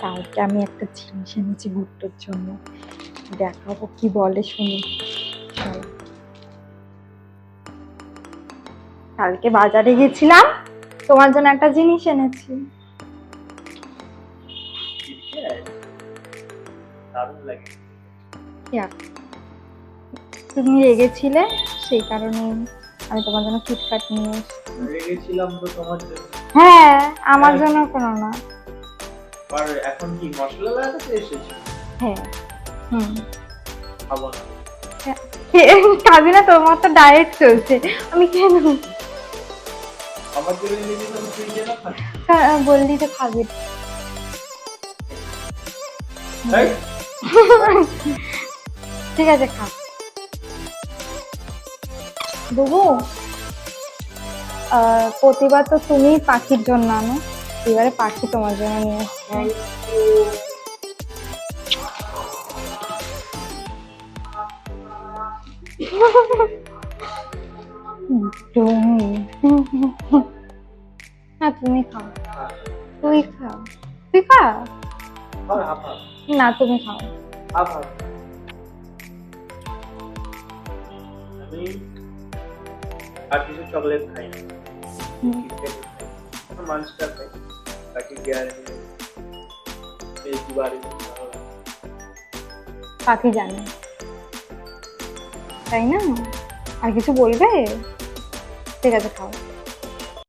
কালকে আমি একটা জিনিস এনেছি ঘুরতের জন্য, দেখাবো কি বলে শুনি। চলো। কালকে বাজারে গেছিলাম, তোমার জন্য একটা জিনিস এনেছি। তুমি রেগেছিলে, সেই কারণে আমি তোমার জন্য কিটক্যাট নিয়ে এসেছি। রেগেছিলাম তো তোমার জন্য? হ্যাঁ, আমার জন্য কোনো না। আর এখন কি মশলা লাগাতে এসেছি? হ্যাঁ। হুম। খাবো না। খাবি না? তোমার তো ডায়েট চলছে, আমি কেন? আমার জন্য নিয়ে তুমি ফ্রিজে না খাবে? বললি তো খাবি। এই, ঠিক আছে, খা। বুবু, প্রতিবার তো তুমি পাখির জন্য আনো, এবারে পাখি তোমার জন্য নিয়ে এসছি। না, তুমি খাও, তুই খাও, তুই খা। আর আপা, না, তুমি খাও। আপা। আমি আর কিছু চকলেট খাই না। মানস্টার খাই, বাকি গ্যারান্টি এই দুবারই ভালো লাগে। পাখি জানে, তাই না? আর কিছু বলবে? ঠিক আছে, খাও।